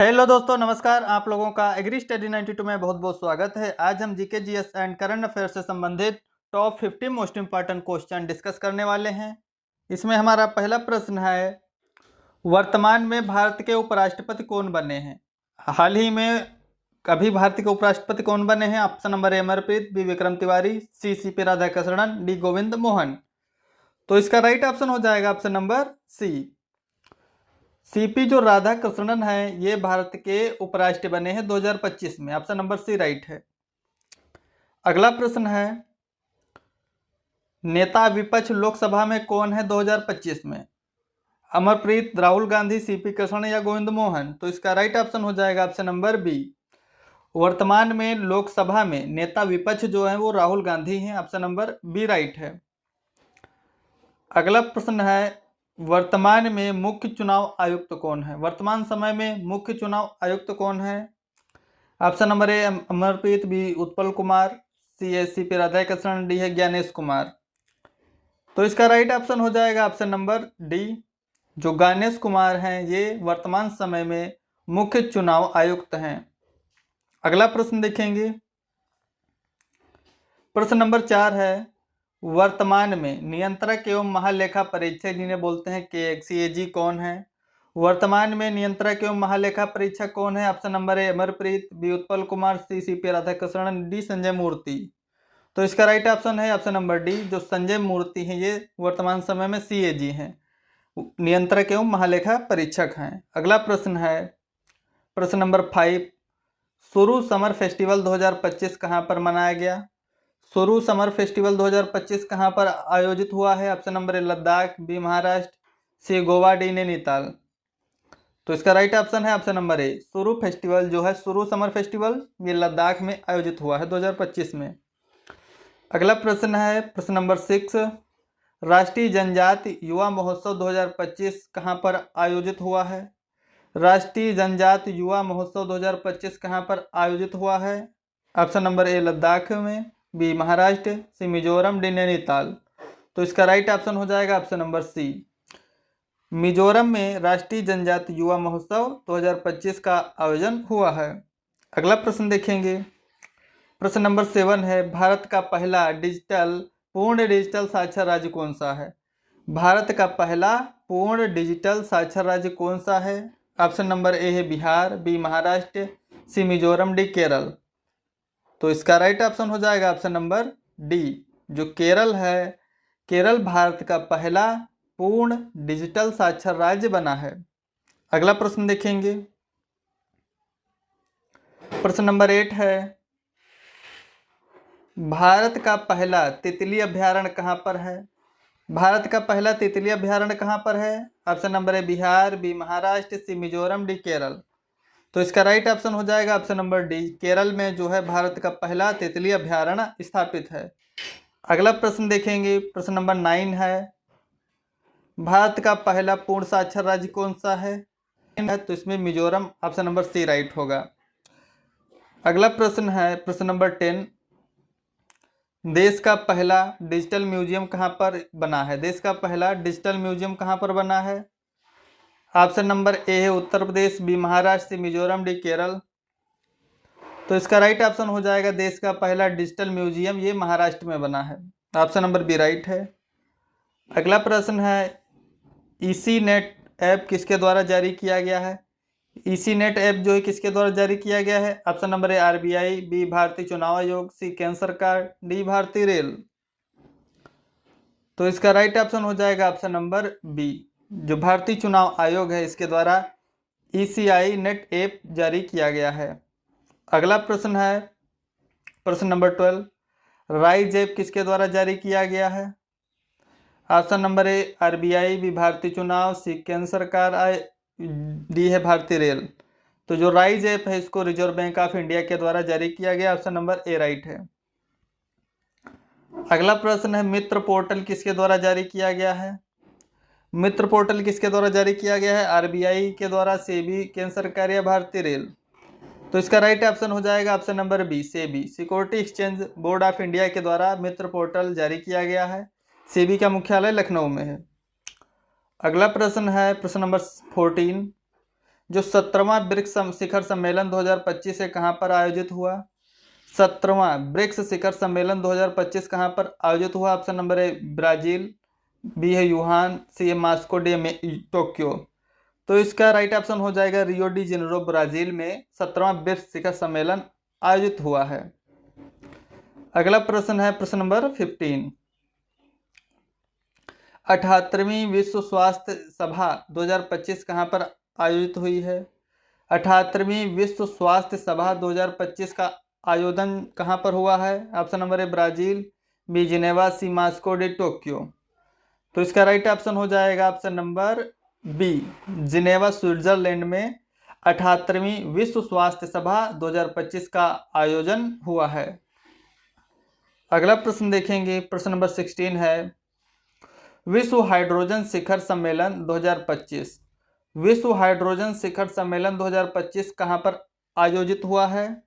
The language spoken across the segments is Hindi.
हेलो दोस्तों, नमस्कार। आप लोगों का एग्री स्टडी 92 में बहुत बहुत स्वागत है। आज हम GK GS and current affair से संबंधित top 50 most important question discuss करने वाले हैं। इसमें हमारा पहला प्रश्न है, वर्तमान में भारत के उपराष्ट्रपति कौन बने हैं? हाल ही में कभी भारत के उपराष्ट्रपति कौन बने हैं? Option number A Amarpreet, B Vikram Tiwari, C CP Radhakrishnan, D Govind Mohan. तो इसका राइट ऑप्शन हो जाएगा ऑप्शन नंबर सी। सीपी जो राधाकृष्णन है ये भारत के उपराष्ट्रपति बने हैं 2025 में। ऑप्शन नंबर सी राइट है। अगला प्रश्न है, नेता विपक्ष लोकसभा में कौन है 2025 में? अमरप्रीत, राहुल गांधी, सीपी कृष्ण या गोविंद मोहन। तो इसका राइट ऑप्शन हो जाएगा ऑप्शन नंबर बी। वर्तमान में लोकसभा में नेता विपक्ष जो है वो राहुल गांधी हैं। ऑप्शन नंबर बी राइट है। अगला प्रश्न है, वर्तमान में मुख्य चुनाव आयुक्त कौन है? वर्तमान समय में मुख्य चुनाव आयुक्त कौन है? Option number A Amarpreet, B Utpal Kumar, C S C P Radhakrishnan, D है ज्ञानेश कुमार। तो इसका राइट ऑप्शन हो जाएगा ऑप्शन नंबर डी। जो ज्ञानेश कुमार हैं ये वर्तमान समय में मुख्य चुनाव आयुक्त हैं। अगला प्रश्न देखेंगे, प्रश्न नंबर 4 है, वर्तमान में नियंत्रक एवं महालेखा परीक्षक जिन्हें बोलते हैं केएक्सीएजी कौन है? वर्तमान में नियंत्रक एवं महालेखा परीक्षक कौन है? Option number A Amarpreet, B Utpal Kumar, C CP Radhakrishnan, D Sanjay Murthy. तो इसका राइट ऑप्शन है ऑप्शन नंबर डी। जो संजय मूर्ति हैं ये वर्तमान समय में सीएजी हैं, नियंत्रक एवं महालेखा परीक्षक हैं। अगला प्रश्न है, प्रश्न नंबर 5, सुरु समर फेस्टिवल 2025 कहाँ पर मनाया गया? सुरु समर फेस्टिवल 2025 कहाँ पर आयोजित हुआ है? Option number A Ladakh, B Maharashtra, C Goa, D Nainital. तो इसका राइट ऑप्शन है option number A. Suru festival जो है, सुरु समर फेस्टिवल, ये लद्दाख में आयोजित हुआ है 2025 में। अगला प्रश्न है, प्रश्न नंबर 6, राष्ट्रीय जनजाति युवा महोत्सव 2025 कहाँ पर आयोजित हुआ है? राष्ट्रीय जनजाति युवा महोत्सव 2025 कहाँ पर आयोजित हुआ है? ऑप्शन नंबर ए लद्दाख में, B Maharashtra, C Mizoram, D Nainital. तो इसका राइट ऑप्शन हो जाएगा ऑप्शन नंबर सी। मिजोरम में राष्ट्रीय जनजाति युवा महोत्सव 2025 का आयोजन हुआ है। अगला प्रश्न देखेंगे, प्रश्न नंबर 7 है, भारत का पहला पूर्ण डिजिटल साक्षर राज्य कौन सा है? भारत का पहला पूर्ण डिजिटल साक्षर राज्य कौन सा है? ऑप्शन नंबर ए है Bihar, B Maharashtra, C Mizoram, D Kerala. तो इसका राइट ऑप्शन हो जाएगा ऑप्शन नंबर डी। जो केरल है, केरल भारत का पहला पूर्ण डिजिटल साक्षर राज्य बना है। अगला प्रश्न देखेंगे, प्रश्न नंबर 8 है, भारत का पहला तितली अभ्यारण्य कहाँ पर है? भारत का पहला तितली अभ्यारण्य कहाँ पर है? Option number A Bihar, B Maharashtra, C Mizoram, D Kerala. तो इसका राइट ऑप्शन हो जाएगा ऑप्शन नंबर डी। केरल में जो है भारत का पहला तितली अभ्यारण्य स्थापित है। अगला प्रश्न देखेंगे, प्रश्न नंबर 9 है, भारत का पहला पूर्ण साक्षर राज्य कौन सा है? तो इसमें Mizoram, option number C right होगा। अगला प्रश्न है, प्रश्न नंबर 10, देश का पहला डिजिटल म्यूजियम कहाँ पर बना है? देश का पहला डिजिटल म्यूजियम कहाँ पर बना है? ऑप्शन नंबर ए है Uttar Pradesh, B Maharashtra, C Mizoram, D Kerala. तो इसका राइट ऑप्शन हो जाएगा, देश का पहला डिजिटल म्यूजियम ये महाराष्ट्र में बना है। ऑप्शन नंबर बी राइट है। अगला प्रश्न है, ईसी नेट ऐप किसके द्वारा जारी किया गया है? ईसी नेट ऐप जो है किसके द्वारा जारी किया गया है? Option number A RBI, B भारतीय चुनाव आयोग, सी केंद्र सरकार, डी भारतीय रेल। तो इसका राइट ऑप्शन हो जाएगा ऑप्शन नंबर बी। जो भारतीय चुनाव आयोग है इसके द्वारा ईसीआई नेट ऐप जारी किया गया है। अगला प्रश्न है, प्रश्न नंबर 12, राइज ऐप किसके द्वारा जारी किया गया है? Option number A RBI, B भारतीय चुनाव, सी केंद्र सरकार, डी है भारतीय रेल। तो जो राइज ऐप है इसको रिजर्व बैंक ऑफ इंडिया के द्वारा जारी किया गया। ऑप्शन नंबर ए राइट है। अगला प्रश्न है, मित्र पोर्टल किसके द्वारा जारी किया गया है? मित्र पोर्टल किसके द्वारा जारी किया गया है? आरबीआई के द्वारा, सेबी, केंद्र सरकार या भारतीय रेल। तो इसका राइट ऑप्शन हो जाएगा option number B, SEBI, security exchange board of India के द्वारा मित्र पोर्टल जारी किया गया है। सेबी का मुख्यालय लखनऊ में है। अगला प्रश्न है, प्रश्न नंबर 14, जो 17वां ब्रिक्स शिखर सम्मेलन 2025 है कहाँ पर आयोजित हुआ? 17वां ब्रिक्स शिखर सम्मेलन 2025 कहाँ पर आयोजित हुआ? Option number A Brazil, B है यूहान, सी है मास्को, डी है टोक्यो। तो इसका राइट ऑप्शन हो जाएगा रियो डी जेनेरो, ब्राजील में 17वां ब्रिक्स शिखर सम्मेलन आयोजित हुआ है। अगला प्रश्न है प्रश्न नंबर 15। 78वीं विश्व स्वास्थ्य सभा 2025 कहाँ पर आयोजित हुई है? 78वीं विश्व स्वास्थ्य सभा 2025 का आयोजन कहाँ पर हुआ है? Option number A Brazil, B Geneva, C Moscow, D Tokyo. तो इसका राइट ऑप्शन हो जाएगा option number B Geneva, Switzerland में 78वीं विश्व स्वास्थ्य सभा 2025 का आयोजन हुआ है। अगला प्रश्न देखेंगे, प्रश्न नंबर 16 है विश्व हाइड्रोजन शिखर सम्मेलन 2025। विश्व हाइड्रोजन शिखर सम्मेलन 2025 कहाँ पर आयोजित हुआ है?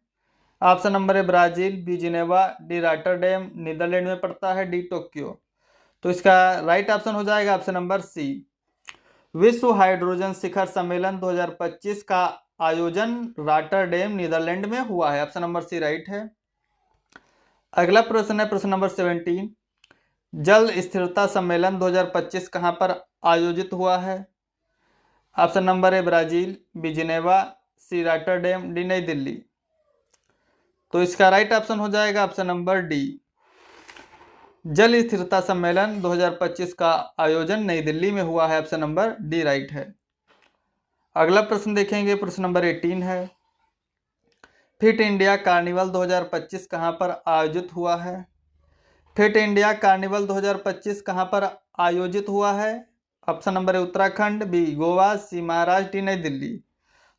ऑप्शन नंबर है Brazil, B Geneva, D Rotterdam, Netherland में पड़ता है, डी टोक्यो। तो इसका राइट ऑप्शन हो जाएगा ऑप्शन नंबर सी विश्व हाइड्रोजन शिखर सम्मेलन 2025 का आयोजन रॉटरडैम, नीदरलैंड में हुआ है। ऑप्शन नंबर सी राइट है। अगला प्रश्न है प्रश्न नंबर 17। जल स्थिरता सम्मेलन 2025 कहाँ पर आयोजित हुआ है? Option number A Brazil, B Geneva, C Rotterdam, D New Delhi. तो इसका राइट ऑप्शन हो जाएगा ऑप्शन नंबर डी जल स्थिरता सम्मेलन 2025 का आयोजन नई दिल्ली में हुआ है। ऑप्शन नंबर डी राइट है। अगला प्रश्न देखेंगे, प्रश्न नंबर 18 है फिट इंडिया कार्निवल 2025 कहाँ पर आयोजित हुआ है? फिट इंडिया कार्निवल 2025 कहाँ पर आयोजित हुआ है? Option number A Uttarakhand, B Goa, C Maharashtra, D New Delhi.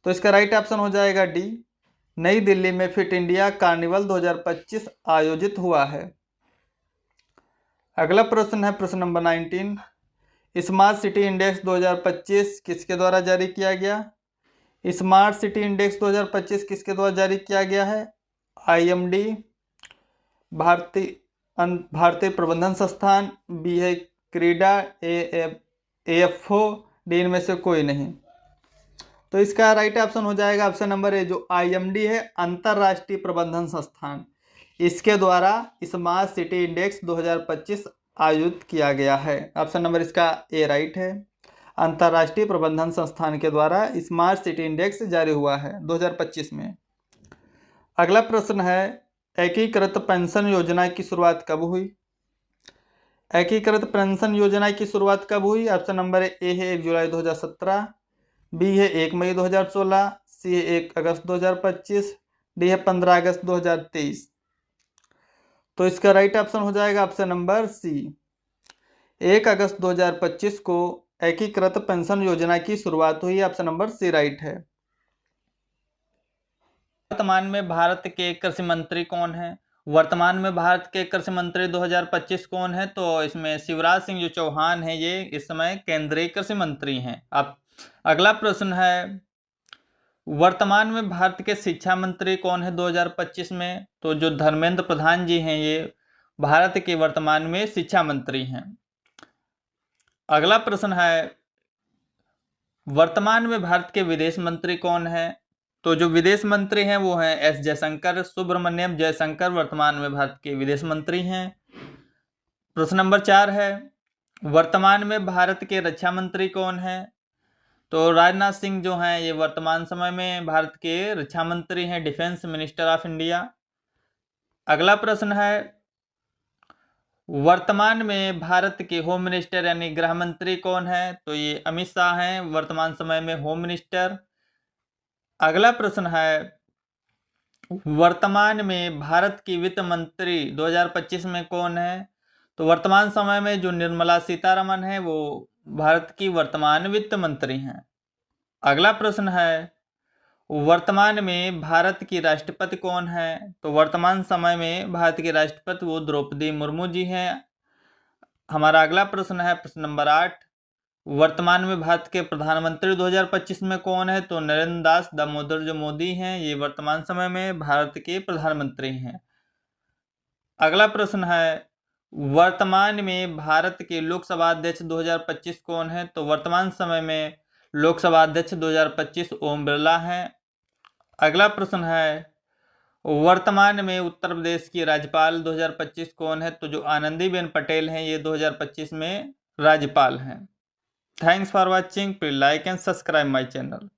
तो इसका राइट ऑप्शन हो जाएगा डी नई दिल्ली में फिट इंडिया कार्निवल 2025 आयोजित हुआ है। अगला प्रश्न है प्रश्न नंबर 19। स्मार्ट सिटी इंडेक्स 2025 किसके द्वारा जारी किया गया? स्मार्ट सिटी इंडेक्स 2025 किसके द्वारा जारी किया गया है? IMD, भारतीय प्रबंधन संस्थान, बी है क्रीडा, AFO, डी इनमें से कोई नहीं। तो इसका राइट ऑप्शन हो जाएगा ऑप्शन नंबर ए जो IMD है, अंतरराष्ट्रीय प्रबंधन संस्थान, इसके द्वारा स्मार्ट सिटी इंडेक्स 2025 आयोजित किया गया है। ऑप्शन नंबर इसका ए राइट है। अंतरराष्ट्रीय प्रबंधन संस्थान के द्वारा स्मार्ट सिटी इंडेक्स जारी हुआ है 2025 में। अगला प्रश्न है एकीकृत पेंशन योजना की शुरुआत कब हुई? एकीकृत पेंशन योजना की शुरुआत कब हुई? ऑप्शन नंबर ए है 1 जुलाई 2017, बी है 1 मई 2016, सी है 1 अगस्त 2025, डी है 15 अगस्त 2023। तो इसका राइट ऑप्शन हो जाएगा ऑप्शन नंबर सी 1 अगस्त 2025 को एकीकृत पेंशन योजना की शुरुआत हुई। ऑप्शन नंबर सी राइट है। वर्तमान में भारत के कृषि मंत्री कौन है? वर्तमान में भारत के कृषि मंत्री 2025 कौन है? तो इसमें शिवराज सिंह जो चौहान है ये इस समय केंद्रीय कृषि मंत्री हैं। अब अगला प्रश्न है वर्तमान में भारत के शिक्षा मंत्री कौन है 2025 में? तो जो धर्मेंद्र प्रधान जी हैं ये भारत के वर्तमान में शिक्षा मंत्री हैं। अगला प्रश्न है वर्तमान में भारत के विदेश मंत्री कौन है? तो जो विदेश मंत्री हैं वो हैं एस जयशंकर, सुब्रमण्यम जयशंकर वर्तमान में भारत के विदेश मंत्री हैं। प्रश्न नंबर 4 है वर्तमान में भारत के रक्षा मंत्री कौन है? तो राजनाथ सिंह जो हैं ये वर्तमान समय में भारत के रक्षा मंत्री हैं, डिफेंस मिनिस्टर ऑफ इंडिया। अगला प्रश्न है वर्तमान में भारत के होम मिनिस्टर यानी गृह मंत्री कौन है? तो ये अमित शाह हैं वर्तमान समय में होम मिनिस्टर। अगला प्रश्न है वर्तमान में भारत की वित्त मंत्री 2025 में कौन है? तो वर्तमान समय में जो निर्मला सीतारमण है वो भारत की वर्तमान वित्त मंत्री हैं। अगला प्रश्न है वर्तमान में भारत की राष्ट्रपति कौन है? तो वर्तमान समय में भारत के राष्ट्रपति वो द्रौपदी मुर्मू जी हैं। हमारा अगला प्रश्न है प्रश्न नंबर 8 वर्तमान में भारत के प्रधानमंत्री 2025 में कौन है? तो नरेंद्र दास दामोदर जो मोदी हैं ये वर्तमान समय में भारत के प्रधानमंत्री हैं। अगला प्रश्न है वर्तमान में भारत के लोकसभा अध्यक्ष 2025 कौन है? तो वर्तमान समय में लोकसभा अध्यक्ष 2025 ओम बिरला हैं। अगला प्रश्न है, वर्तमान में उत्तर प्रदेश की राज्यपाल 2025 कौन है? तो जो आनंदीबेन पटेल हैं, ये 2025 में राज्यपाल हैं। Thanks for watching. Please like and subscribe my channel.